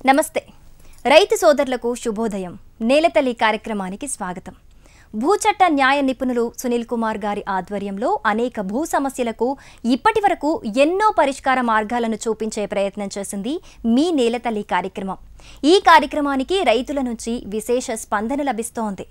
నమస్తే రైతు సోదరులకు శుభోదయం. నేలతల్లి కార్యక్రమానికి స్వాగతం. భూచట్ట న్యాయ నిపుణులు సునీల్ కుమార్ గారి ఆధ్వర్యంలో అనేక భూ సమస్యలకు ఇప్పటివరకు ఎన్నో పరిష్కార మార్గాలను చూపించే ప్రయత్నం చేసింది మీ నేలతల్లి కార్యక్రమం. ఈ కార్యక్రమానికి రైతుల నుంచి విశేష స్పందన లభిస్తోంది.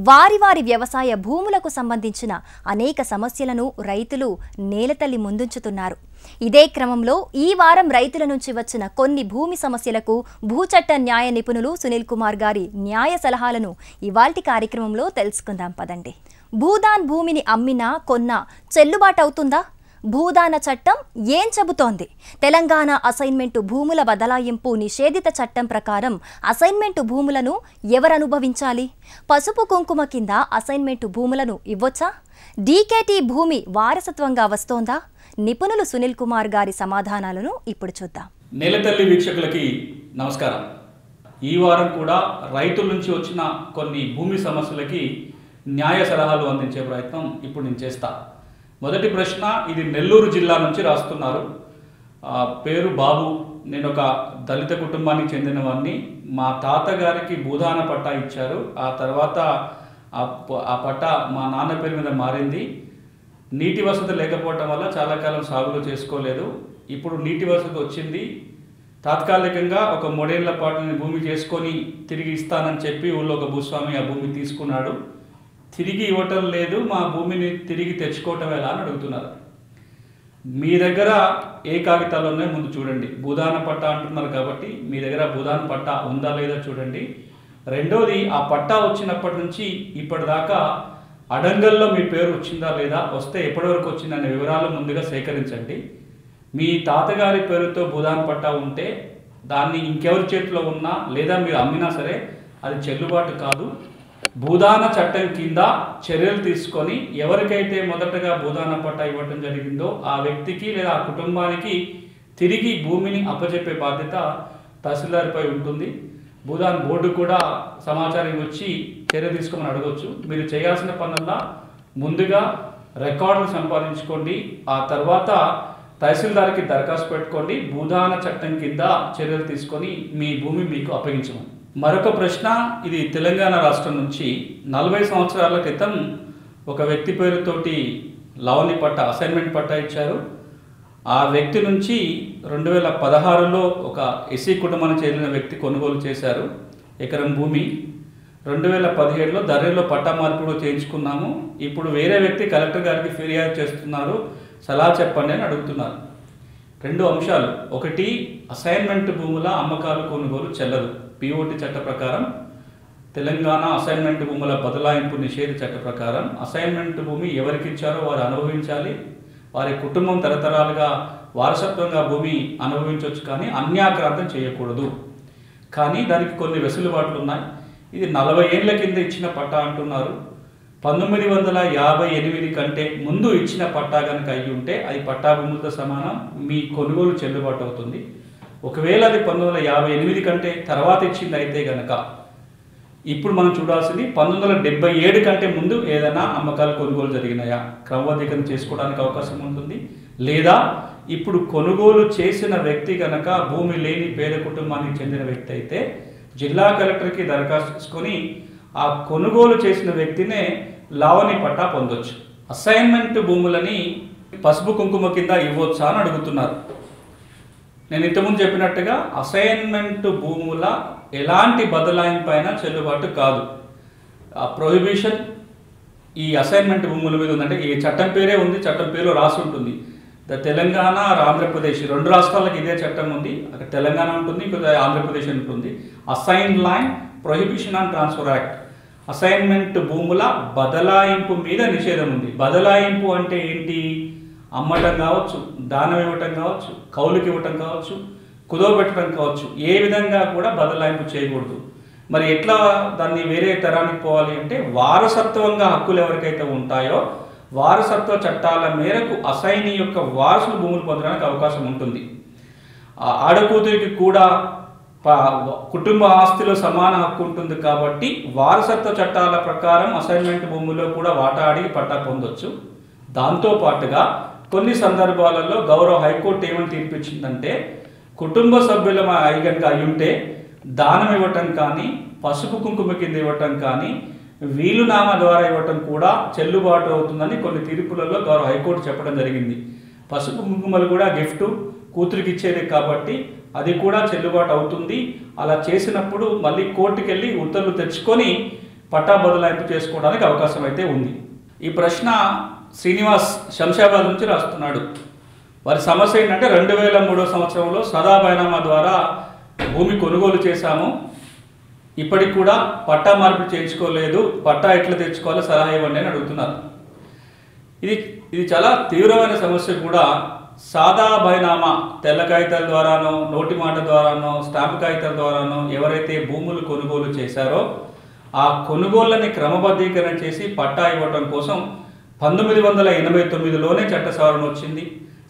వారి వ్యవసాయ భూములకు సంబంధించిన అనేక సమస్యలను రైతులు నేలతల్లి ముందుంచుతున్నారు. ఇదే క్రమంలో ఈ వారం రైతుల నుంచి వచ్చిన కొన్ని భూమి సమస్యలకు భూచట్ట న్యాయ నిపుణులు సునీల్ కుమార్ గారి న్యాయ సలహాలను ఇవాల్టి కార్యక్రమంలో తెలుసుకుందాం పదండి. భూదాన్ భూమిని అమ్మినా కొన్నా చెల్లుబాటవుతుందా? భూదాన చట్టం ఏం చెబుతోంది? తెలంగాణ అసైన్మెంటు భూముల బదలాయింపు నిషేధిత చట్టం ప్రకారం అసైన్మెంటు భూములను ఎవరనుభవించాలి? పసుపు కుంకుమ కింద అసైన్మెంటు భూములను ఇవ్వొచ్చా? డీకేటీ భూమి వారసత్వంగా వస్తోందా? నిపుణులు సునీల్ కుమార్ గారి సమాధానాలను ఇప్పుడు చూద్దాం. నేలతల్లి వీక్షకులకి నమస్కారం. ఈ వారం కూడా రైతుల నుంచి వచ్చిన కొన్ని భూమి సమస్యలకి న్యాయ సలహాలు అందించే ప్రయత్నం ఇప్పుడు నేను చేస్తా. మొదటి ప్రశ్న, ఇది నెల్లూరు జిల్లా నుంచి రాస్తున్నారు. పేరు బాబు. నేను ఒక దళిత కుటుంబానికి చెందినవాడిని. మా తాతగారికి భూదాన పట్టా ఇచ్చారు. ఆ తర్వాత ఆ పట్టా మా నాన్న పేరు మీద మారింది. నీటి వసతి లేకపోవటం వల్ల చాలా కాలం సాగులో చేసుకోలేదు. ఇప్పుడు నీటి వసతి వచ్చింది. తాత్కాలికంగా ఒక 3 ఏళ్ల పాటు నేను భూమి చేసుకొని తిరిగి ఇస్తానని చెప్పి ఊళ్ళో ఒక భూస్వామి ఆ భూమి తీసుకున్నాడు. తిరిగి ఇవ్వటం లేదు. మా భూమిని తిరిగి తెచ్చుకోవటం ఎలా అని అడుగుతున్నారు. మీ దగ్గర ఏ కాగితాలు ఉన్నాయో ముందు చూడండి. భూదాన పట్టా అంటున్నారు కాబట్టి మీ దగ్గర భూదాన పట్టా ఉందా లేదా చూడండి. రెండోది, ఆ పట్టా వచ్చినప్పటి నుంచి ఇప్పటిదాకా అడంగల్లో మీ పేరు వచ్చిందా లేదా, వస్తే ఎప్పటి వరకు వచ్చిందనే వివరాలు ముందుగా సేకరించండి. మీ తాతగారి పేరుతో భూదాన పట్టా ఉంటే దాన్ని ఇంకెవరి చేతిలో ఉన్నా లేదా మీరు అమ్మినా సరే అది చెల్లుబాటు కాదు. భూదాన చట్టం కింద చర్యలు తీసుకొని ఎవరికైతే మొదటగా భూదాన పట్టా ఇవ్వటం జరిగిందో ఆ వ్యక్తికి లేదా ఆ కుటుంబానికి తిరిగి భూమిని అప్పచెప్పే బాధ్యత తహసీల్దార్పై ఉంటుంది. భూదాన్ బోర్డు కూడా సమాచారం వచ్చి చర్య తీసుకోమని అడగవచ్చు. మీరు చేయాల్సిన పనుల్లో ముందుగా రికార్డులు సంపాదించుకోండి. ఆ తర్వాత తహసీల్దార్కి దరఖాస్తు పెట్టుకోండి. భూదాన చట్టం కింద చర్యలు తీసుకొని మీ భూమి మీకు అప్పగించమని. మరొక ప్రశ్న, ఇది తెలంగాణ రాష్ట్రం నుంచి 40 సంవత్సరాల క్రితం ఒక వ్యక్తి పేరుతోటి లవణి పట్టా అసైన్మెంట్ పట్టా ఇచ్చారు. ఆ వ్యక్తి నుంచి 2016లో ఒక ఎస్సీ కుటుంబానికి చెందిన వ్యక్తి కొనుగోలు చేశారు ఎకరం భూమి. 2017లో ధరలో పట్టా మార్పులు చేయించుకున్నాము. ఇప్పుడు వేరే వ్యక్తి కలెక్టర్ గారికి ఫిర్యాదు చేస్తున్నారు, సలహా చెప్పండి అని అడుగుతున్నారు. 2 అంశాలు. ఒకటి, అసైన్మెంట్ భూముల అమ్మకాలు కొనుగోలు చెల్లదు. పిఓటి చట్ట ప్రకారం, తెలంగాణ అసైన్మెంట్ భూముల బదలాయింపు నిషేధ చట్ట ప్రకారం అసైన్మెంట్ భూమి ఎవరికి ఇచ్చారో వారు అనుభవించాలి. వారి కుటుంబం తరతరాలుగా వారసత్వంగా భూమి అనుభవించవచ్చు, కానీ అన్యాక్రాంతం చేయకూడదు. కానీ దానికి కొన్ని వెసులుబాట్లు ఉన్నాయి. ఇది 40 ఏళ్ల కింద ఇచ్చిన పట్టా అంటున్నారు. 1958 కంటే ముందు ఇచ్చిన పట్టా కనుక అయ్యి ఉంటే అది పట్టా భూములతో సమానం, మీ కొనుగోలు చెల్లుబాటు అవుతుంది. ఒకవేళ అది 1958 కంటే తర్వాత ఇచ్చింది అయితే కనుక ఇప్పుడు మనం చూడాల్సింది 1977 కంటే ముందు ఏదైనా అమ్మకాలు కొనుగోలు జరిగినాయా, క్రమబద్ధీకరణ చేసుకోవడానికి అవకాశం ఉంటుంది. లేదా ఇప్పుడు కొనుగోలు చేసిన వ్యక్తి కనుక భూమి లేని పేద కుటుంబానికి చెందిన వ్యక్తి అయితే జిల్లా కలెక్టర్కి దరఖాస్తు చేసుకొని ఆ కొనుగోలు చేసిన వ్యక్తినే లావణి పట్టా పొందొచ్చు. అసైన్మెంట్ భూములని పసుపు కుంకుమ కింద ఇవ్వచ్చా అని అడుగుతున్నారు. నేను ఇంతకుముందు చెప్పినట్టుగా అసైన్మెంట్ భూముల ఎలాంటి బదలాయింపు అయినా చెల్లుబాటు కాదు. ఆ ప్రొహిబిషన్ ఈ అసైన్మెంట్ భూముల మీద ఉందంటే ఈ చట్టం పేరే ఉంది, చట్టం పేరు రాసి ఉంటుంది. తెలంగాణ, ఆంధ్రప్రదేశ్ 2 రాష్ట్రాలకు ఇదే చట్టం ఉంది. అక్కడ తెలంగాణ ఉంటుంది, ఇక్కడ ఆంధ్రప్రదేశ్ ఉంటుంది. Assign land prohibition and transfer act, assignment భూముల బదలాయింపు మీద నిషేధం ఉంది. బదలాయింపు అంటే ఏంటి? అమ్మటం కావచ్చు, దానం ఇవ్వటం కావచ్చు, కౌలుకి ఇవ్వటం కావచ్చు, కుదవబెట్టడం కావచ్చు, ఏ విధంగా కూడా బదలాయింపు చేయకూడదు. మరి ఎట్లా దాన్ని వేరే తరానికి పోవాలి అంటే వారసత్వంగా హక్కులు ఎవరికైతే ఉంటాయో వారసత్వ చట్టాల మేరకు అసైనీ యొక్క వారసులు భూములు పొందడానికి అవకాశం ఉంటుంది. ఆడకూతురికి కూడా కుటుంబ ఆస్తిలో సమాన హక్కు ఉంటుంది కాబట్టి వారసత్వ చట్టాల ప్రకారం అసైన్మెంట్ భూముల్లో కూడా వాటా అడిగి పట్టా పొందొచ్చు. దాంతోపాటుగా కొన్ని సందర్భాలలో గౌరవ హైకోర్టు ఏమని తీర్పిచ్చిందంటే కుటుంబ సభ్యుల కనుక అయి ఉంటే దానం ఇవ్వటం కానీ పసుపు కుంకుమ కింద ఇవ్వటం కానీ వీలునామా ద్వారా ఇవ్వటం కూడా చెల్లుబాటు అవుతుందని కొన్ని తీర్పులలో గౌరవ హైకోర్టు చెప్పడం జరిగింది. పసుపు కుంకుమలు కూడా గిఫ్ట్ కూతురికి ఇచ్చేదే కాబట్టి అది కూడా చెల్లుబాటు అవుతుంది. అలా చేసినప్పుడు మళ్ళీ కోర్టుకు వెళ్ళి ఉత్తర్వులు తెచ్చుకొని పట్టా బదలాయింపు చేసుకోవడానికి అవకాశం అయితే ఉంది. ఈ ప్రశ్న శ్రీనివాస్ శంషాబాద్ నుంచి రాస్తున్నాడు. వారి సమస్య ఏంటంటే 2003 సంవత్సరంలో సదా బైనామా ద్వారా భూమి కొనుగోలు చేశాము, ఇప్పటికి కూడా పట్టా మార్పిడి చేయించుకోలేదు, పట్టా ఎట్లా తెచ్చుకోవాలో సలహా ఇవ్వండి అని అడుగుతున్నారు. ఇది చాలా తీవ్రమైన సమస్య కూడా. సాదా బైనామా తెల్ల కాగితాల ద్వారానో నోటి మాట ద్వారానో స్టాంపు కాగితాల ద్వారానో ఎవరైతే భూములు కొనుగోలు చేశారో ఆ కొనుగోళ్ళని క్రమబద్ధీకరణ చేసి పట్టా ఇవ్వడం కోసం 1989లోనే చట్ట సవరణ వచ్చింది.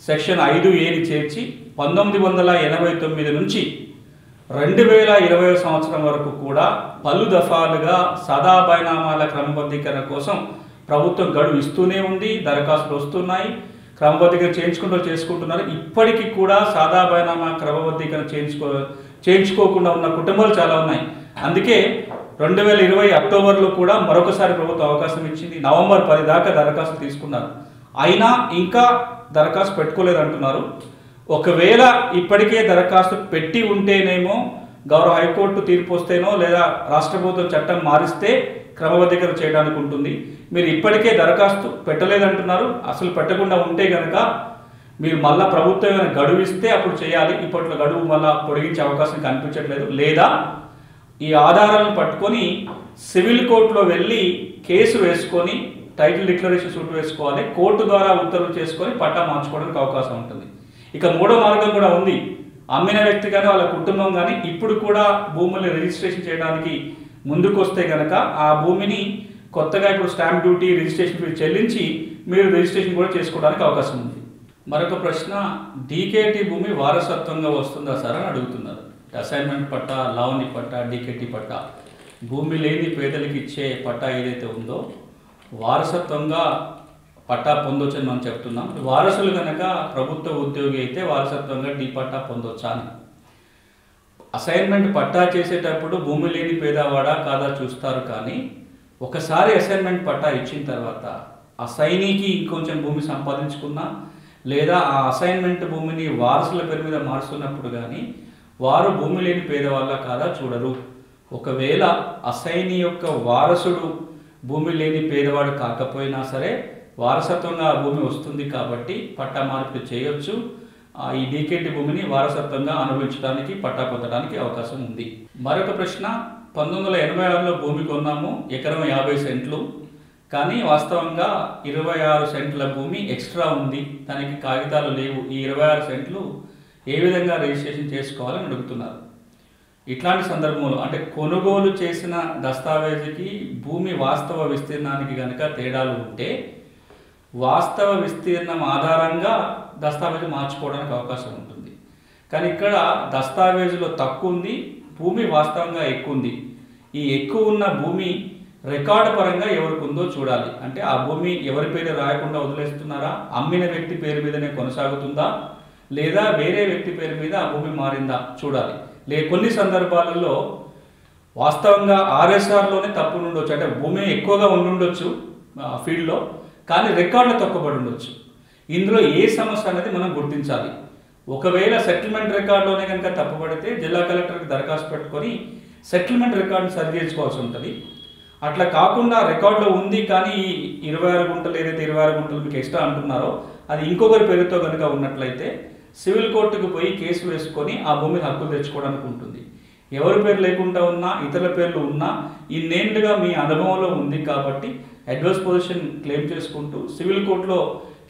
సెక్షన్ 5A చేర్చి 1989 నుంచి 2020 సంవత్సరం వరకు కూడా పలు దఫాలుగా సదా బైనామాల క్రమబద్ధీకరణ కోసం ప్రభుత్వం గడువు ఇస్తూనే ఉంది. దరఖాస్తులు వస్తున్నాయి, క్రమబద్ధీకరణ చేసుకుంటున్నారు. ఇప్పటికీ కూడా సాదా బైనామా క్రమబద్ధీకరణ చేయించుకోకుండా ఉన్న కుటుంబాలు చాలా ఉన్నాయి. అందుకే 2020 అక్టోబర్లో కూడా మరొకసారి ప్రభుత్వం అవకాశం ఇచ్చింది. నవంబర్ 10 దాకా దరఖాస్తులు తీసుకున్నారు, అయినా ఇంకా దరఖాస్తు పెట్టుకోలేదు అంటున్నారు. ఒకవేళ ఇప్పటికే దరఖాస్తు పెట్టి ఉంటేనేమో గౌరవ హైకోర్టు తీర్పు వస్తేనో లేదా రాష్ట్ర ప్రభుత్వం చట్టం మారిస్తే క్రమబద్ధీకరణ చేయడానికి ఉంటుంది. మీరు ఇప్పటికే దరఖాస్తు పెట్టలేదంటున్నారు. అసలు పెట్టకుండా ఉంటే కనుక మీరు మళ్ళీ ప్రభుత్వం ఏమైనా గడువు ఇస్తే అప్పుడు చేయాలి. ఇప్పట్లో గడువు మళ్ళీ పొడిగించే అవకాశం కనిపించట్లేదు. లేదా ఈ ఆధారాలను పట్టుకొని సివిల్ కోర్టులో వెళ్ళి కేసు వేసుకొని టైటిల్ డిక్లరేషన్ సూట్ వేసుకోవాలి. కోర్టు ద్వారా ఉత్తర్వులు చేసుకొని పట్టా మార్చుకోవడానికి అవకాశం ఉంటుంది. ఇక మూడో మార్గం కూడా ఉంది. అమ్మిన వ్యక్తి కానీ వాళ్ళ కుటుంబం కానీ ఇప్పుడు కూడా భూముల్ని రిజిస్ట్రేషన్ చేయడానికి ముందుకు వస్తే కనుక ఆ భూమిని కొత్తగా ఇప్పుడు స్టాంప్ డ్యూటీ రిజిస్ట్రేషన్ ఫీ చెల్లించి మీరు రిజిస్ట్రేషన్ కూడా చేసుకోవడానికి అవకాశం ఉంది. మరొక ప్రశ్న, డీకేటీ భూమి వారసత్వంగా వస్తుందా సార్ అని అడుగుతున్నారు. అసైన్మెంట్ పట్టా, లావణి పట్టా, డీకేటీ పట్టా, భూమి లేని పేదలకు ఇచ్చే పట్టా ఏదైతే ఉందో వారసత్వంగా పట్టా పొందొచ్చని మనం చెప్తున్నాం. వారసులు కనుక ప్రభుత్వ ఉద్యోగి అయితే వారసత్వంగా డీ పట్టా పొందొచ్చా అని. అసైన్మెంట్ పట్టా చేసేటప్పుడు భూమి లేని పేదవాడా కాదా చూస్తారు, కానీ ఒకసారి అసైన్మెంట్ పట్టా ఇచ్చిన తర్వాత అసైనీకి ఇంకొంచెం భూమి సంపాదించుకున్నా లేదా ఆ అసైన్మెంట్ భూమిని వారసుల పేరు మీద మారుస్తున్నప్పుడు కానీ వారు భూమి లేని పేదవాళ్ళ కాదా చూడరు. ఒకవేళ అసైనీ యొక్క వారసుడు భూమి లేని పేదవాడు కాకపోయినా సరే వారసత్వంగా ఆ భూమి వస్తుంది కాబట్టి పట్టా మార్పిడి చేయొచ్చు. ఈ డీకేటీ భూమిని వారసత్వంగా అనుభవించడానికి పట్టా పొందడానికి అవకాశం ఉంది. మరొక ప్రశ్న, 1986లో భూమి కొన్నాము, ఎకరం 50 సెంట్లు, కానీ వాస్తవంగా 26 సెంట్ల భూమి ఎక్స్ట్రా ఉంది, దానికి కాగితాలు లేవు. ఈ 26 సెంట్లు ఏ విధంగా రిజిస్ట్రేషన్ చేసుకోవాలని అడుగుతున్నారు. ఇట్లాంటి సందర్భంలో అంటే కొనుగోలు చేసిన దస్తావేజుకి భూమి వాస్తవ విస్తీర్ణానికి కనుక తేడాలు ఉంటే వాస్తవ విస్తీర్ణం ఆధారంగా దస్తావేజు మార్చుకోవడానికి అవకాశం ఉంటుంది. కానీ ఇక్కడ దస్తావేజులో తక్కువ ఉంది, భూమి వాస్తవంగా ఎక్కువ ఉంది. ఈ ఎక్కువ ఉన్న భూమి రికార్డు పరంగా ఎవరికి ఉందో చూడాలి. అంటే ఆ భూమి ఎవరి పేరు రాయకుండా వదిలేస్తున్నారా, అమ్మిన వ్యక్తి పేరు మీదనే కొనసాగుతుందా, లేదా వేరే వ్యక్తి పేరు మీద ఆ భూమి మారిందా చూడాలి. కొన్ని సందర్భాలలో వాస్తవంగా ఆర్ఎస్ఆర్లోనే తప్పు ఉండొచ్చు, అంటే భూమి ఎక్కువగా ఉండుండొచ్చు ఫీల్డ్లో, కానీ రికార్డులు తక్కువబడి ఉండొచ్చు. ఇందులో ఏ సమస్య అనేది మనం గుర్తించాలి. ఒకవేళ సెటిల్మెంట్ రికార్డులోనే కనుక తప్పుపడితే జిల్లా కలెక్టర్కి దరఖాస్తు పెట్టుకొని సెటిల్మెంట్ రికార్డును సరి చేసుకోవాల్సి ఉంటుంది. అట్లా కాకుండా రికార్డులో ఉంది కానీ 26 గుంటలు ఏదైతే 26 గుంటలు మీకు ఎక్స్ట్రా అంటున్నారో అది ఇంకొకరి పేరుతో కనుక ఉన్నట్లయితే సివిల్ కోర్టుకు పోయి కేసు వేసుకొని ఆ భూమిని హక్కులు తెచ్చుకోవడానికి ఉంటుంది. ఎవరి పేరు లేకుండా ఉన్నా ఇతరుల పేర్లు ఉన్నా ఇన్నేళ్లుగా మీ అనుభవంలో ఉంది కాబట్టి అడ్వర్స్ పొజిషన్ క్లెయిమ్ చేసుకుంటూ సివిల్ కోర్టులో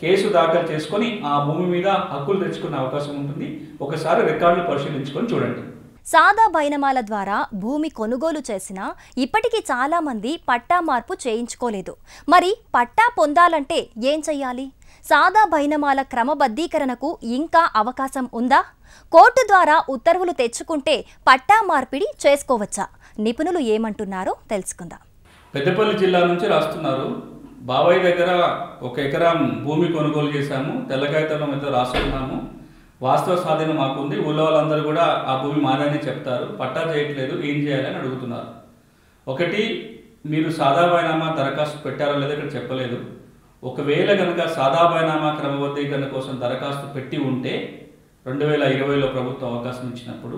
కేసు దాఖలు చేసుకొని ఆ భూమి మీద హక్కులు తెచ్చుకునే అవకాశం ఉంటుంది. ఒకసారి రికార్డులు పరిశీలించుకొని చూడండి. సాదా బైనామాల ద్వారా భూమి కొనుగోలు చేసినా ఇప్పటికీ చాలా మంది పట్టా మార్పు చేయించుకోలేదు. మరి పట్టా పొందాలంటే ఏం చెయ్యాలి? సాదా బైనామాల క్రమబద్ధీకరణకు ఇంకా అవకాశం ఉందా? కోర్టు ద్వారా ఉత్తర్వులు తెచ్చుకుంటే పట్టా మార్పిడి చేసుకోవచ్చా? నిపుణులు ఏమంటున్నారో తెలుసుకుందాం. పెద్దపల్లి జిల్లా నుంచి రాస్తున్నారు. బాబాయ్ దగ్గర 1 ఎకరం భూమి కొనుగోలు చేశాము, తెల్ల కాగితాల మీద రాసుకున్నాము, వాస్తవ స్వాధీనం మాకుంది, ఊళ్ళో వాళ్ళందరూ కూడా ఆ భూమి మాదని చెప్తారు, పట్టా చేయట్లేదు, ఏం చేయాలని అడుగుతున్నారు. ఒకటి, మీరు సాదా బైనామా దరఖాస్తు పెట్టారో లేదో ఇక్కడ చెప్పలేదు. ఒకవేళ కనుక సాదా బైనామా క్రమబద్ధీకరణ కోసం దరఖాస్తు పెట్టి ఉంటే 2020లో ప్రభుత్వం అవకాశం ఇచ్చినప్పుడు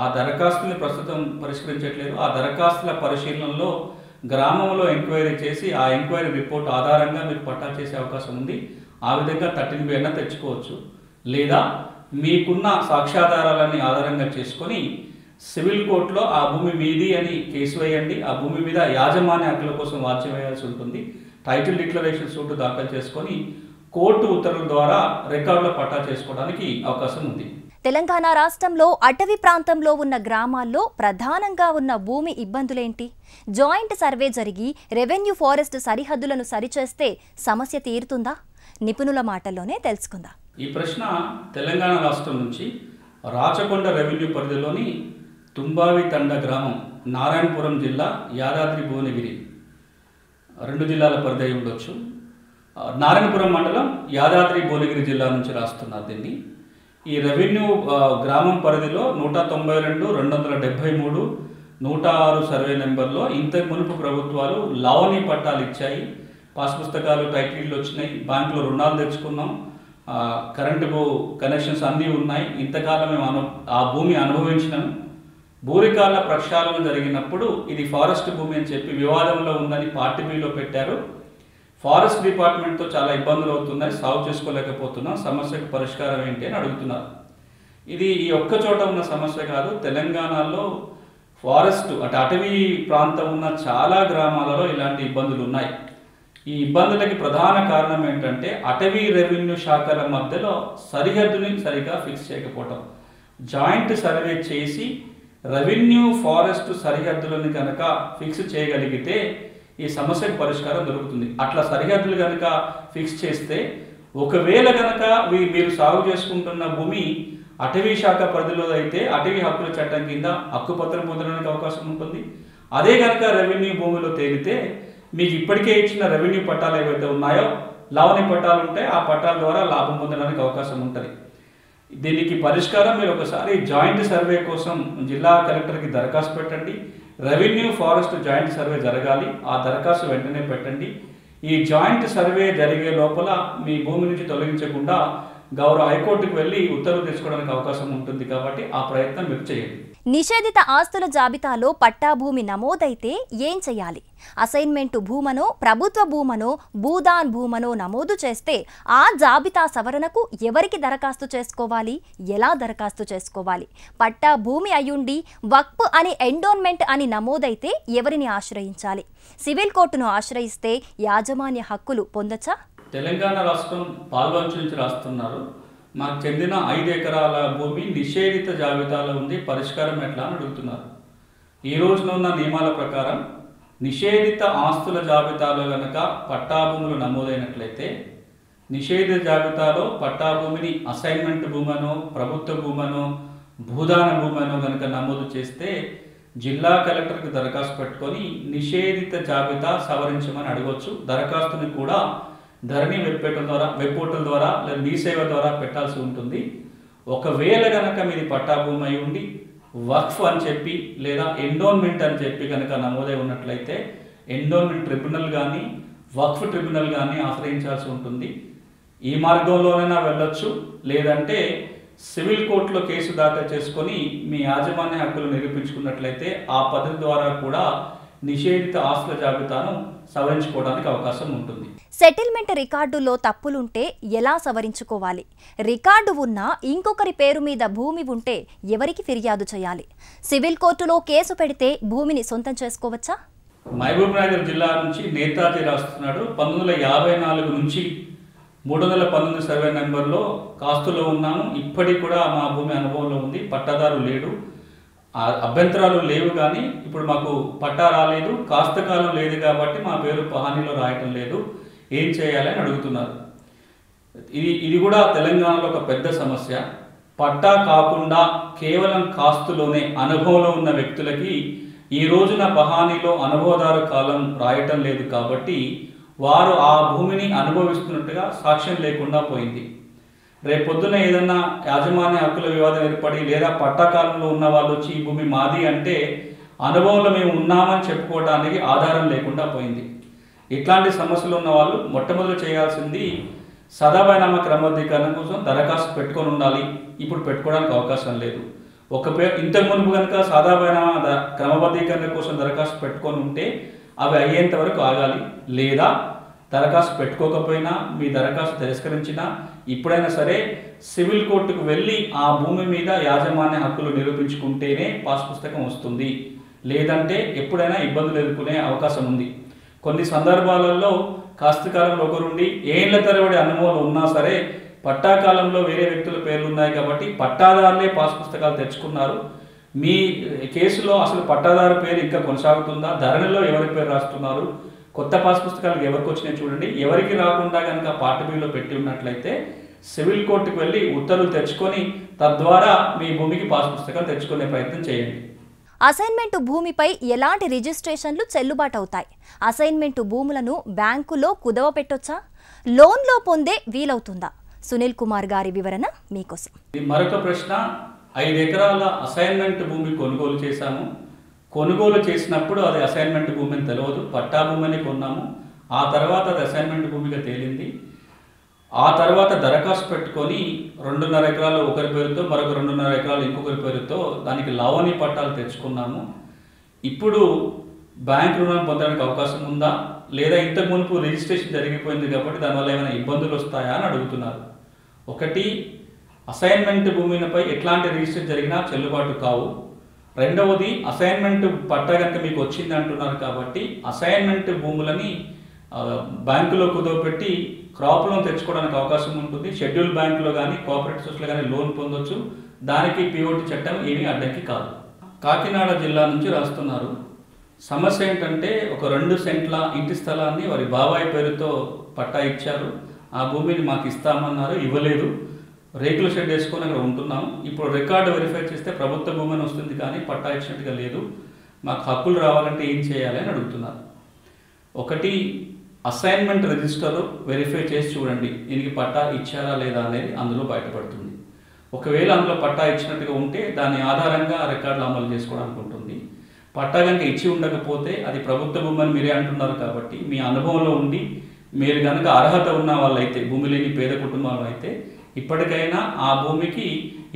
ఆ దరఖాస్తుని ప్రస్తుతం పరిష్కరించట్లేదు. ఆ దరఖాస్తుల పరిశీలనలో గ్రామంలో ఎంక్వైరీ చేసి ఆ ఎంక్వైరీ రిపోర్ట్ ఆధారంగా మీరు పట్టా చేసే అవకాశం ఉంది. ఆ విధంగా 13B అన్న తెచ్చుకోవచ్చు. లేదా మీకున్న సాక్ష్యాధారాలని ఆధారంగా చేసుకొని సివిల్ కోర్టులో ఆ భూమి మీది అని కేసు వేయండి. ఆ భూమి మీద యాజమాన్య హక్కుల కోసం వాద్యం వేయాల్సి ఉంటుంది. టైటిల్ డిక్లరేషన్ సూట్ దాఖలు చేసుకొని కోర్టు ఉత్తర్వుల ద్వారా రికార్డులో పట్టా చేసుకోవడానికి అవకాశం ఉంది. తెలంగాణ రాష్ట్రంలో అటవీ ప్రాంతంలో ఉన్న గ్రామాల్లో ప్రధానంగా ఉన్న భూమి ఇబ్బందులేంటి? జాయింట్ సర్వే జరిగి రెవెన్యూ ఫారెస్ట్ సరిహద్దులను సరిచేస్తే సమస్య తీరుతుందా? నిపుణుల మాటల్లోనే తెలుసుకుందాం. ఈ ప్రశ్న తెలంగాణ రాష్ట్రం నుంచి రాచకొండ రెవెన్యూ పరిధిలోని తుంబావి తండ గ్రామం, నారాయణపురం జిల్లా, యాదాద్రి భువనగిరి 2 జిల్లాల పరిధి అయి ఉండొచ్చు. నారాయణపురం మండలం, యాదాద్రి భువనగిరి జిల్లా నుంచి రాస్తున్నారు దీన్ని. ఈ రెవెన్యూ గ్రామం పరిధిలో 192, 273, 106 సర్వే నెంబర్లో ఇంతకు మునుపు ప్రభుత్వాలు లావణీ పట్టాలు ఇచ్చాయి. పాస్ పుస్తకాలు, టైటిళ్ళు వచ్చినాయి, బ్యాంకులో రుణాలు తెచ్చుకున్నాం, కరెంటు కనెక్షన్స్ అన్నీ ఉన్నాయి. ఇంతకాలం మేము ఆ భూమి అనుభవించినాము. భూరికాల ప్రక్షాళన జరిగినప్పుడు ఇది ఫారెస్ట్ భూమి అని చెప్పి వివాదంలో ఉందని పార్ట్ బిలో పెట్టారు. ఫారెస్ట్ డిపార్ట్మెంట్తో చాలా ఇబ్బందులు అవుతున్నాయి, సాగు చేసుకోలేకపోతున్నాం, సమస్యకు పరిష్కారం ఏంటి అని అడుగుతున్నారు. ఇది ఈ ఒక్క చోట ఉన్న సమస్య కాదు. తెలంగాణలో ఫారెస్ట్ అటవీ ప్రాంతం ఉన్న చాలా గ్రామాలలో ఇలాంటి ఇబ్బందులు ఉన్నాయి. ఈ ఇబ్బందులకి ప్రధాన కారణం ఏంటంటే అటవీ రెవెన్యూ శాఖల మధ్యలో సరిహద్దుని సరిగా ఫిక్స్ చేయకపోవటం. జాయింట్ సర్వే చేసి రెవెన్యూ ఫారెస్ట్ సరిహద్దులను కనుక ఫిక్స్ చేయగలిగితే ఈ సమస్యకు పరిష్కారం దొరుకుతుంది. అట్లా సరిహద్దులు కనుక ఫిక్స్ చేస్తే ఒకవేళ కనుక మీరు సాగు చేసుకుంటున్న భూమి అటవీ శాఖ పరిధిలో అయితే అటవీ హక్కుల చట్టం కింద హక్కుపత్రం పొందడానికి అవకాశం ఉంటుంది. అదే కనుక రెవెన్యూ భూమిలో తేలితే మీకు ఇప్పటికే ఇచ్చిన రెవెన్యూ పట్టాలు ఏవైతే ఉన్నాయో, లావణీ పట్టాలు ఉంటే ఆ పట్టాల ద్వారా లాభం పొందడానికి అవకాశం ఉంటుంది. దీనికి పరిష్కారం మీరు ఒకసారి జాయింట్ సర్వే కోసం జిల్లా కలెక్టర్కి దరఖాస్తు పెట్టండి. రెవెన్యూ ఫారెస్ట్ జాయింట్ సర్వే జరగాలి. ఆ దరఖాస్తు వెంటనే పెట్టండి. ఈ జాయింట్ సర్వే జరిగే లోపల మీ భూమి నుంచి తొలగించకుండా గౌరవ హైకోర్టుకు వెళ్ళి ఉత్తర్వులు తెచ్చుకోవడానికి అవకాశం ఉంటుంది. కాబట్టి ఆ ప్రయత్నం మీరు చేయండి. నిషేధిత ఆస్తుల జాబితాలో పట్టా భూమి నమోదైతే ఏం చేయాలి? అసైన్మెంటు భూమనో, ప్రభుత్వ భూమనో, భూదాన్ భూమనో నమోదు చేస్తే ఆ జాబితా సవరణకు ఎవరికి దరఖాస్తు చేసుకోవాలి? ఎలా దరఖాస్తు చేసుకోవాలి? పట్టా భూమి అయ్యుండి వక్ఫ్ అని, ఎండోన్మెంట్ అని నమోదైతే ఎవరిని ఆశ్రయించాలి? సివిల్ కోర్టును ఆశ్రయిస్తే యాజమాన్య హక్కులు పొందచ్చా? తెలంగాణ రాష్ట్రం పాల్వంచు నుంచి రాస్తున్నారు. మాకు చెందిన 5 ఎకరాల భూమి నిషేధిత జాబితాలో ఉంది, పరిష్కారం ఎట్లా అని అడుగుతున్నారు. ఈ రోజున ఉన్న నియమాల ప్రకారం నిషేధిత ఆస్తుల జాబితాలో కనుక పట్టాభూములు నమోదైనట్లయితే నిషేధిత జాబితాలో పట్టాభూమిని అసైన్మెంట్ భూమనో, ప్రభుత్వ భూమనో, భూదాన భూమనో కనుక నమోదు చేస్తే జిల్లా కలెక్టర్కి దరఖాస్తు పెట్టుకొని నిషేధిత జాబితా సవరించమని అడగవచ్చు. దరఖాస్తుని కూడా ధరణి వెబ్ పోర్టల్ ద్వారా లేదా మీ సేవ ద్వారా పెట్టాల్సి ఉంటుంది. ఒకవేళ కనుక మీది పట్టాభూమి అయి ఉండి వక్ఫ్ అని చెప్పి లేదా ఎండోన్మెంట్ అని చెప్పి కనుక నమోదై ఉన్నట్లయితే ఎండోన్మెంట్ ట్రిబ్యునల్ కానీ వక్ఫ్ ట్రిబ్యునల్ కానీ ఆశ్రయించాల్సి ఉంటుంది. ఈ మార్గంలోనైనా వెళ్ళొచ్చు. లేదంటే సివిల్ కోర్టులో కేసు దాఖలు చేసుకొని మీ యాజమాన్య హక్కులు నిరూపించుకున్నట్లయితే ఆ పద్ధతి ద్వారా కూడా నిషేధిత ఆస్తుల జాబితాను సవరించుకోవడానికి అవకాశం ఉంటుంది. సెటిల్మెంట్ రికార్డుల్లో తప్పులుంటే ఎలా సవరించుకోవాలి? రికార్డు ఉన్నా ఇంకొకరి పేరు మీద భూమి ఉంటే ఎవరికి ఫిర్యాదు చేయాలి? సివిల్ కోర్టులో కేసు పెడితే భూమిని సొంతం చేసుకోవచ్చా? మహబూబ్ నగర్ జిల్లా నుంచి నేతాజీ రాస్తున్నాడు. 1954 నుంచి 319 సర్వే నెంబర్లో కాస్తులో ఉన్నాను. ఇప్పటికి కూడా మా భూమి అనుభవంలో ఉంది. పట్టాదారు లేడు, అభ్యంతరాలు లేవు. కానీ ఇప్పుడు మాకు పట్టా రాలేదు, కాస్తకాలం లేదు కాబట్టి మా పేరు పహానీలో రాయటం లేదు, ఏం చేయాలని అడుగుతున్నారు. ఇది కూడా తెలంగాణలో ఒక పెద్ద సమస్య. పట్టా కాకుండా కేవలం కాస్తులోనే అనుభవంలో ఉన్న వ్యక్తులకి ఈ రోజున పహానీలో అనుభవదారు కాలం రాయటం లేదు కాబట్టి వారు ఆ భూమిని అనుభవిస్తున్నట్టుగా సాక్ష్యం లేకుండా పోయింది. రేపొద్దున ఏదన్నా యాజమాన్య హక్కుల వివాదం ఏర్పడి లేదా పట్టాకాలంలో ఉన్న వాళ్ళు వచ్చి ఈ భూమి మాది అంటే అనుభవంలో మేము ఉన్నామని చెప్పుకోవడానికి ఆధారం లేకుండా పోయింది. ఇట్లాంటి సమస్యలు ఉన్న వాళ్ళు మొట్టమొదటి చేయాల్సింది సదాబైనామా క్రమబద్ధీకరణ కోసం దరఖాస్తు పెట్టుకొని ఉండాలి. ఇప్పుడు పెట్టుకోవడానికి అవకాశం లేదు. ఇంతకు మునుపు కనుక సదాబైనామా క్రమబద్ధీకరణ కోసం దరఖాస్తు పెట్టుకొని ఉంటే అవి అయ్యేంత వరకు ఆగాలి. లేదా దరఖాస్తు పెట్టుకోకపోయినా మీ దరఖాస్తు తిరస్కరించినా ఇప్పుడైనా సరే సివిల్ కోర్టుకు వెళ్ళి ఆ భూమి మీద యాజమాన్య హక్కులు నిరూపించుకుంటేనే పాస్ పుస్తకం వస్తుంది. లేదంటే ఎప్పుడైనా ఇబ్బందులు ఎదుర్కొనే అవకాశం ఉంది. కొన్ని సందర్భాలలో కాస్తకాలంలో ఒకరుండి ఏళ్ల తరబడి అనుభవం ఉన్నా సరే పట్టాకాలంలో వేరే వ్యక్తుల పేర్లు ఉన్నాయి కాబట్టి పట్టాదారులే పాస్ పుస్తకాలు తెచ్చుకున్నారు. మీ కేసులో అసలు పట్టాదారు పేరు ఇంకా కొనసాగుతుందా, ధరణిలో ఎవరి పేరు రాస్తున్నారు, కొత్త పాస్ పుస్తకాలకు ఎవరికి వచ్చినాయి చూడండి. ఎవరికి రాకుండా కనుక పార్ట్ బిలో పెట్టి ఉన్నట్లయితే సివిల్ కోర్టుకు వెళ్ళి ఉత్తర్వులు తెచ్చుకొని తద్వారా మీ భూమికి పాస్ పుస్తకాలు తెచ్చుకునే ప్రయత్నం చేయండి. అసైన్మెంటు భూమిపై ఎలాంటి రిజిస్ట్రేషన్లు చెల్లుబాటు అవుతాయి? అసైన్మెంటు భూములను బ్యాంకులో కుదవ పెట్టొచ్చా? లోన్లో పొందే వీలవుతుందా? సునీల్ కుమార్ గారి వివరణ మీకోసం. మరొక ప్రశ్న, 5 ఎకరాల అసైన్మెంట్ భూమి కొనుగోలు చేశాము. కొనుగోలు చేసినప్పుడు అది అసైన్మెంట్ భూమి అని తెలియదు, పట్టా భూమిని కొన్నాము. ఆ తర్వాత అది అసైన్మెంట్ భూమిగా తేలింది. ఆ తర్వాత దరఖాస్తు పెట్టుకొని 2.5 ఎకరాలు ఒకరి పేరుతో మరొక 2.5 ఎకరాలు ఇంకొకరి పేరుతో దానికి లావణి పట్టాలు తెచ్చుకున్నాము. ఇప్పుడు బ్యాంక్ రుణం పొందడానికి అవకాశం ఉందా, లేదా ఇంతకు మునుపు రిజిస్ట్రేషన్ జరిగిపోయింది కాబట్టి దానివల్ల ఏమైనా ఇబ్బందులు వస్తాయా అని అడుగుతున్నారు. ఒకటి, అసైన్మెంట్ భూమిపై ఎట్లాంటి రిజిస్ట్రేషన్ జరిగినా చెల్లుబాటు కావు. రెండవది, అసైన్మెంట్ పట్టా కనుక మీకు వచ్చింది అంటున్నారు కాబట్టి అసైన్మెంట్ భూములని బ్యాంకులో కుదవపెట్టి క్రాప్ లోన్ తెచ్చుకోవడానికి అవకాశం ఉంటుంది. షెడ్యూల్ బ్యాంకులో కానీ కోఆపరేటివ్ సొసైటీలో కానీ లోన్ పొందొచ్చు. దానికి పిఓటి చట్టం ఏమీ అడ్డంకి కాదు. కాకినాడ జిల్లా నుంచి రాస్తున్నారు. సమస్య ఏంటంటే ఒక 2 సెంట్ల ఇంటి స్థలాన్ని వారి బాబాయ్ పేరుతో పట్టా ఇచ్చారు. ఆ భూమిని మాకు ఇస్తామన్నారు, ఇవ్వలేదు. రేకుల షెడ్ వేసుకొని అక్కడ ఉంటున్నాము. ఇప్పుడు రికార్డు వెరిఫై చేస్తే ప్రభుత్వ భూమి వస్తుంది కానీ పట్టా ఇచ్చినట్టుగా లేదు. మాకు హక్కులు రావాలంటే ఏం చేయాలి అని అడుగుతున్నారు. ఒకటి, అసైన్మెంట్ రిజిస్టర్ వెరిఫై చేసి చూడండి దీనికి పట్టా ఇచ్చారా లేదా అనేది అందులో బయటపడుతుంది. ఒకవేళ అందులో పట్టా ఇచ్చినట్టుగా ఉంటే దాని ఆధారంగా రికార్డులు అమలు చేసుకోవడానికి ఉంటుంది. పట్టా కనుక ఇచ్చి ఉండకపోతే అది ప్రభుత్వ భూమి అని మీరే అంటున్నారు కాబట్టి మీ అనుభవంలో ఉండి మీరు కనుక అర్హత ఉన్న వాళ్ళైతే, భూమి లేని పేద కుటుంబాలు అయితే ఇప్పటికైనా ఆ భూమికి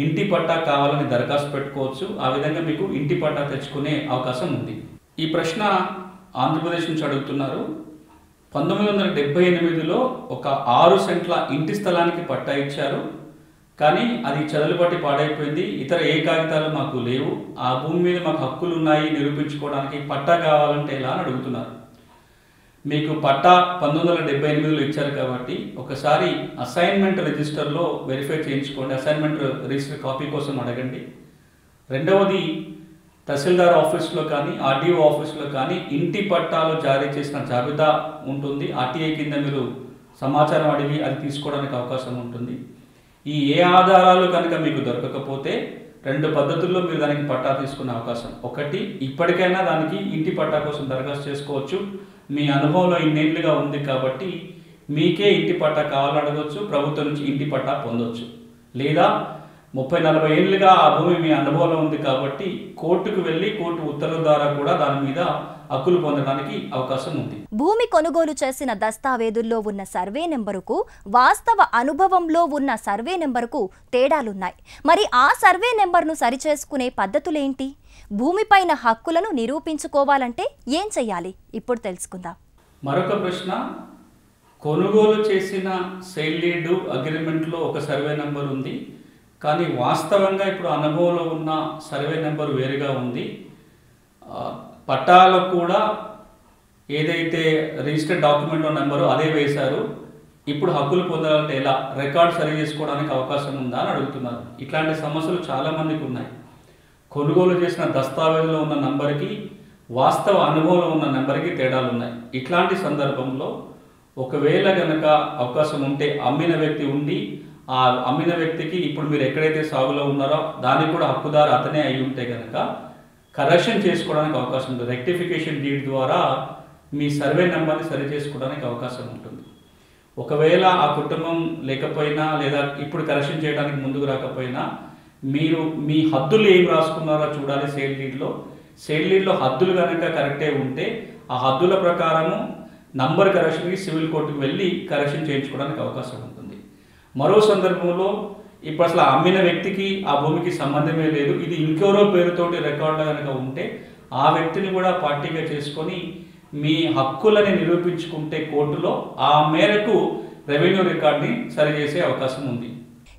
ఇంటి పట్టా కావాలని దరఖాస్తు పెట్టుకోవచ్చు. ఆ విధంగా మీకు ఇంటి పట్టా తెచ్చుకునే అవకాశం ఉంది. ఈ ప్రశ్న ఆంధ్రప్రదేశ్ నుంచి అడుగుతున్నారు. 1978లో ఒక 6 సెంట్ల ఇంటి స్థలానికి పట్టా ఇచ్చారు, కానీ అది చెదలుబట్టి పాడైపోయింది. ఇతర ఏ కాగితాలు మాకు లేవు. ఆ భూమి మీద మాకు హక్కులు ఉన్నాయి నిరూపించుకోవడానికి పట్టా కావాలంటే ఎలా అని అడుగుతున్నారు. మీకు పట్టా 1978లో ఇచ్చారు కాబట్టి ఒకసారి అసైన్మెంట్ రిజిస్టర్లో వెరిఫై చేయించుకోండి. అసైన్మెంట్ రిజిస్టర్ కాపీ కోసం అడగండి. రెండవది, తహసీల్దార్ ఆఫీస్లో కానీ ఆర్డీఓ ఆఫీస్లో కానీ ఇంటి పట్టాలు జారీ చేసిన జాబితా ఉంటుంది. ఆర్టీఐ కింద మీరు సమాచారం అడిగి అది తీసుకోవడానికి అవకాశం ఉంటుంది. ఈ ఏ ఆధారాలు కనుక మీకు దొరకకపోతే 2 పద్ధతుల్లో మీరు దానికి పట్టా తీసుకునే అవకాశం. ఒకటి, ఇప్పటికైనా దానికి ఇంటి పట్టా కోసం దరఖాస్తు చేసుకోవచ్చు. మీ అనుభవంలో ఇన్నేళ్లుగా ఉంది కాబట్టి మీకే ఇంటి పట్టా కావాలని అడగవచ్చు, ప్రభుత్వం నుంచి ఇంటి పట్టా పొందవచ్చు. లేదా 30-40 ఏళ్ళుగా ఆ భూమి మీ అనుభవంలో ఉంది కాబట్టి కోర్టుకు వెళ్ళి కోర్టు ఉత్తర్వుల ద్వారా కూడా దాని మీద హక్కులు పొందడానికి అవకాశం ఉంది. భూమి కొనుగోలు చేసిన దస్తావేదుల్లో ఉన్న సర్వే నెంబరుకు వాస్తవ అనుభవంలో ఉన్న సర్వే నెంబరుకు తేడాలున్నాయి. మరి ఆ సర్వే నెంబర్ను సరిచేసుకునే పద్ధతులేంటి? భూమిపైన హక్కులను నిరూపించుకోవాలంటే ఏం చెయ్యాలి? ఇప్పుడు తెలుసుకుందాం. మరొక ప్రశ్న, కొనుగోలు చేసిన సేల్ డీడ్ అగ్రిమెంట్లో ఒక సర్వే నెంబర్ ఉంది, కానీ వాస్తవంగా ఇప్పుడు అనుభవంలో ఉన్న సర్వే నెంబర్ వేరుగా ఉంది. పట్టాలో కూడా ఏదైతే రిజిస్టర్డ్ డాక్యుమెంట్లో నెంబరు అదే వేశారు. ఇప్పుడు హక్కులు పొందాలంటే ఎలా, రికార్డు సరి చేసుకోవడానికి అవకాశం ఉందా అని అడుగుతున్నారు. ఇట్లాంటి సమస్యలు చాలామందికి ఉన్నాయి. కొనుగోలు చేసిన దస్తావేజులో ఉన్న నంబర్కి వాస్తవ అనుభవంలో ఉన్న నెంబర్కి తేడాలు ఉన్నాయి. ఇట్లాంటి సందర్భంలో ఒకవేళ కనుక అవకాశం ఉంటే అమ్మిన వ్యక్తి ఉండి ఆ అమ్మిన వ్యక్తికి ఇప్పుడు మీరు ఎక్కడైతే సాగులో ఉన్నారో దానికి కూడా హక్కుదారు అతనే అయి ఉంటే కనుక కరెక్షన్ చేసుకోవడానికి అవకాశం ఉంటుంది. రెక్టిఫికేషన్ డీడ్ ద్వారా మీ సర్వే నెంబర్ని సరి చేసుకోవడానికి అవకాశం ఉంటుంది. ఒకవేళ ఆ కుటుంబం లేకపోయినా లేదా ఇప్పుడు కరెక్షన్ చేయడానికి ముందుకు రాకపోయినా మీరు మీ హద్దులు ఏం రాసుకున్నారో చూడాలి. సేల్ లీడ్లో హద్దులు కనుక కరెక్టే ఉంటే ఆ హద్దుల ప్రకారము నంబర్ కరెక్షన్కి సివిల్ కోర్టుకు వెళ్ళి కరెక్షన్ చేయించుకోవడానికి అవకాశం ఉంటుంది. మరో సందర్భంలో ఇప్పుడు అసలు అమ్మిన వ్యక్తికి ఆ భూమికి సంబంధమే లేదు, ఇది ఇంకెవరో పేరుతోటి రికార్డులో కనుక ఉంటే ఆ వ్యక్తిని కూడా పార్టీగా చేసుకొని మీ హక్కులని నిరూపించుకుంటే కోర్టులో ఆ మేరకు రెవెన్యూ రికార్డుని సరిచేసే అవకాశం ఉంది.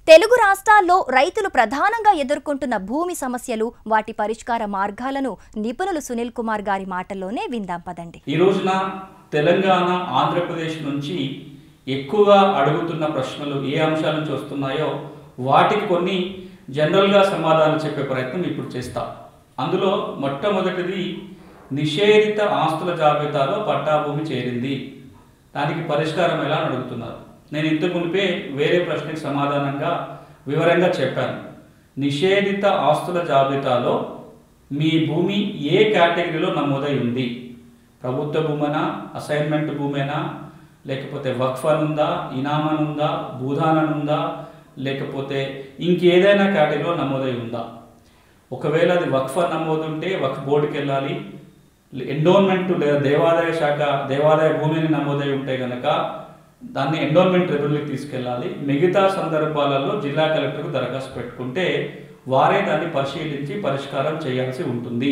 తెలుగు రాష్ట్రాల్లో రైతులు ప్రధానంగా ఎదుర్కొంటున్న భూమి సమస్యలు, వాటి పరిష్కార మార్గాలను నిపుణులు సునీల్ కుమార్ గారి మాటల్లోనే విందాం పదండి. ఈ రోజున తెలంగాణ, ఆంధ్రప్రదేశ్ నుంచి ఎక్కువగా అడుగుతున్న ప్రశ్నలు ఏ అంశాల నుంచి వస్తున్నాయో వాటికి కొన్ని జనరల్గా సమాధానం చెప్పే ప్రయత్నం ఇప్పుడు చేస్తాం. అందులో మొట్టమొదటిది నిషేధిత ఆస్తుల జాబితాలో పట్టా భూమి చేరింది, దానికి పరిష్కారం ఎలా అడుగుతున్నారు. నేను ఇంతకు మునిపే వేరే ప్రశ్నకి సమాధానంగా వివరంగా చెప్పాను. నిషేధిత ఆస్తుల జాబితాలో మీ భూమి ఏ కేటగిరీలో నమోదై ఉంది, ప్రభుత్వ భూమేనా, అసైన్మెంట్ భూమేనా, లేకపోతే వక్ఫ్ అనుందా, ఇనామా ఉందా, భూదానం ఉందా, లేకపోతే ఇంకేదైనా కేటగిరీలో నమోదై ఉందా. ఒకవేళ అది వక్ఫ్ నమోదు ఉంటే వక్ఫ్ బోర్డుకి వెళ్ళాలి. ఎండోన్మెంట్ లేదా దేవాదాయ శాఖ దేవాదాయ భూమిని నమోదై ఉంటే కనుక దాన్ని ఎండోన్మెంట్ ట్రిబ్యునల్కి తీసుకెళ్ళాలి. మిగతా సందర్భాలలో జిల్లా కలెక్టర్కు దరఖాస్తు పెట్టుకుంటే వారే దాన్ని పరిశీలించి పరిష్కారం చేయాల్సి ఉంటుంది.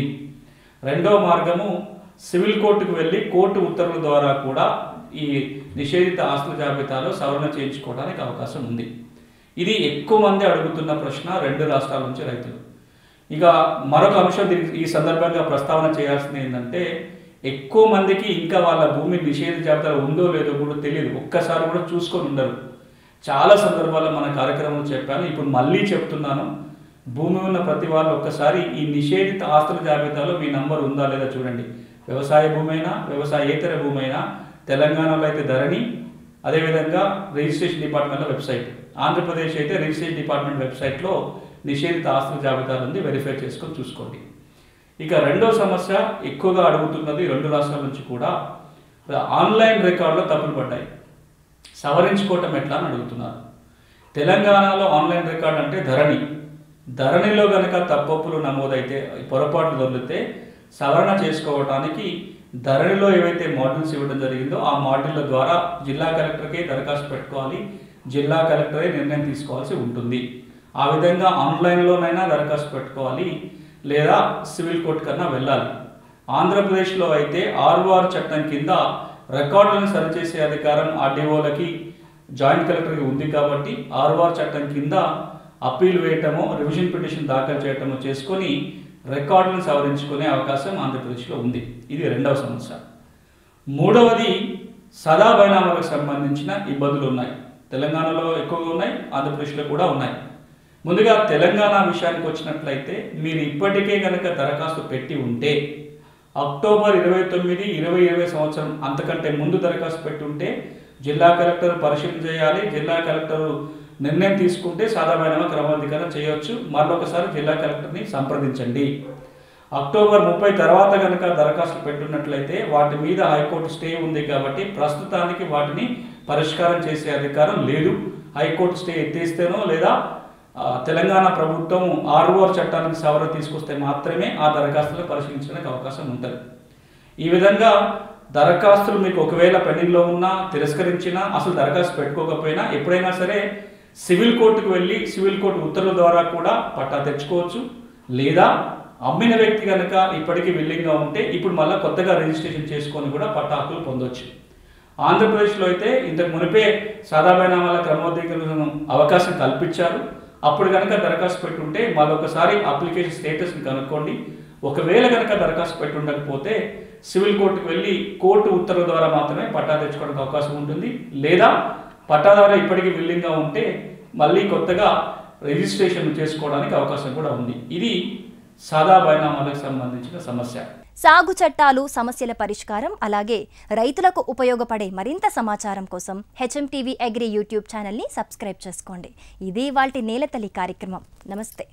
రెండవ మార్గము సివిల్ కోర్టుకు వెళ్ళి కోర్టు ఉత్తర్వుల ద్వారా కూడా ఈ నిషేధిత ఆస్తుల జాబితాలో సవరణ చేయించుకోవడానికి అవకాశం ఉంది. ఇది ఎక్కువ మంది అడుగుతున్న ప్రశ్న రెండు రాష్ట్రాల నుంచి రైతులు. ఇక మరొక అంశం ఈ సందర్భంగా ప్రస్తావన చేయాల్సింది ఏంటంటే, ఎక్కువ మందికి ఇంకా వాళ్ళ భూమి నిషేధ జాబితాలో ఉందో లేదో కూడా తెలియదు, ఒక్కసారి కూడా చూసుకొని ఉండరు. చాలా సందర్భాల్లో మన కార్యక్రమంలో చెప్పాను, ఇప్పుడు మళ్ళీ చెప్తున్నాను. భూమి ఉన్న ప్రతి వాళ్ళు ఒక్కసారి ఈ నిషేధిత ఆస్తుల జాబితాలో మీ నంబర్ ఉందా లేదా చూడండి. వ్యవసాయ భూమైనా, వ్యవసాయేతర భూమైనా, తెలంగాణలో అయితే ధరణి, అదేవిధంగా రిజిస్ట్రేషన్ డిపార్ట్మెంట్లో వెబ్సైట్, ఆంధ్రప్రదేశ్ అయితే రిజిస్ట్రేషన్ డిపార్ట్మెంట్ వెబ్సైట్లో నిషేధిత ఆస్తుల జాబితాలు ఉంది, వెరిఫై చేసుకొని చూసుకోండి. ఇక రెండో సమస్య ఎక్కువగా అడుగుతున్నది రెండు రాష్ట్రాల నుంచి కూడా, ఆన్లైన్ రికార్డులో తప్పులు పడ్డాయి, సవరించుకోవటం ఎట్లా అని అడుగుతున్నారు. తెలంగాణలో ఆన్లైన్ రికార్డు అంటే ధరణిలో కనుక తప్పులు నమోదైతే, పొరపాట్లు దొరికితే సవరణ చేసుకోవడానికి ధరణిలో ఏవైతే మాడ్యూల్స్ ఇవ్వడం జరిగిందో ఆ మాడ్యూళ్ళ ద్వారా జిల్లా కలెక్టర్కే దరఖాస్తు పెట్టుకోవాలి, జిల్లా కలెక్టరే నిర్ణయం తీసుకోవాల్సి ఉంటుంది. ఆ విధంగా ఆన్లైన్లోనైనా దరఖాస్తు పెట్టుకోవాలి, లేదా సివిల్ కోర్టు కన్నా వెళ్ళాలి. ఆంధ్రప్రదేశ్లో అయితే ఆర్ఓఆర్ చట్టం కింద రికార్డులను సరిచేసే అధికారం ఆర్డీఓలకి, జాయింట్ కలెక్టర్కి ఉంది కాబట్టి ఆర్ఓఆర్ చట్టం కింద అప్పీల్ వేయటమో, రివిజన్ పిటిషన్ దాఖలు చేయటమో చేసుకొని రికార్డులను సవరించుకునే అవకాశం ఆంధ్రప్రదేశ్లో ఉంది. ఇది రెండవ సమస్య. మూడవది సదా బైనామాలకు సంబంధించిన ఇబ్బందులు ఉన్నాయి. తెలంగాణలో ఎక్కువగా ఉన్నాయి, ఆంధ్రప్రదేశ్లో కూడా ఉన్నాయి. ముందుగా తెలంగాణ విషయానికి వచ్చినట్లయితే, మీరు ఇప్పటికే కనుక దరఖాస్తు పెట్టి ఉంటే అక్టోబర్ 29, 2020 సంవత్సరం అంతకంటే ముందు దరఖాస్తు పెట్టి ఉంటే జిల్లా కలెక్టర్ పరిశీలన చేయాలి. జిల్లా కలెక్టర్ నిర్ణయం తీసుకుంటే సాదా బైనామా క్రమబద్ధీకరణ చేయవచ్చు. మరొకసారి జిల్లా కలెక్టర్ని సంప్రదించండి. అక్టోబర్ 30 తర్వాత కనుక దరఖాస్తు పెట్టున్నట్లయితే వాటి మీద హైకోర్టు స్టే ఉంది కాబట్టి ప్రస్తుతానికి వాటిని పరిష్కారం చేసే అధికారం లేదు. హైకోర్టు స్టే ఎత్తేస్తేనో లేదా తెలంగాణ ప్రభుత్వం ఆర్ఓఆర్ చట్టానికి సవరణ తీసుకొస్తే మాత్రమే ఆ దరఖాస్తులు పరిశీలించడానికి అవకాశం ఉంటుంది. ఈ విధంగా దరఖాస్తులు మీకు ఒకవేళ పెండింగ్లో ఉన్నా, తిరస్కరించినా, అసలు దరఖాస్తు పెట్టుకోకపోయినా ఎప్పుడైనా సరే సివిల్ కోర్టుకు వెళ్ళి సివిల్ కోర్టు ఉత్తర్వుల ద్వారా కూడా పట్టా తెచ్చుకోవచ్చు. లేదా అమ్మిన వ్యక్తి కనుక ఇప్పటికీ విల్లింగ్గా ఉంటే ఇప్పుడు మళ్ళీ కొత్తగా రిజిస్ట్రేషన్ చేసుకొని కూడా పట్టా హక్కులు పొందవచ్చు. ఆంధ్రప్రదేశ్లో అయితే ఇంతకు మునిపే సాదా బైనామాల క్రమబద్ధీకరణ అవకాశం కల్పించారు. అప్పుడు కనుక దరఖాస్తు పెట్టుంటే మరొకసారి అప్లికేషన్ స్టేటస్ని కనుక్కోండి. ఒకవేళ కనుక దరఖాస్తు పెట్టి ఉండకపోతే సివిల్ కోర్టుకు వెళ్ళి కోర్టు ఉత్తర్వుల ద్వారా మాత్రమే పట్టా తెచ్చుకోవడానికి అవకాశం ఉంటుంది. లేదా పట్టాదారు ఇప్పటికీ విల్లింగ్గా ఉంటే మళ్ళీ కొత్తగా రిజిస్ట్రేషన్ చేసుకోవడానికి అవకాశం కూడా ఉంది. ఇది సాదా బైనామాలకు సంబంధించిన సమస్య. సాగు చట్టాలు, సమస్యల పరిష్కారం, అలాగే రైతులకు ఉపయోగపడే మరింత సమాచారం కోసం హెచ్ఎం టీవీ అగ్రి యూట్యూబ్ ఛానల్ని సబ్స్క్రైబ్ చేసుకోండి. ఇది ఇవాల్టి నేలతల్లి కార్యక్రమం. నమస్తే.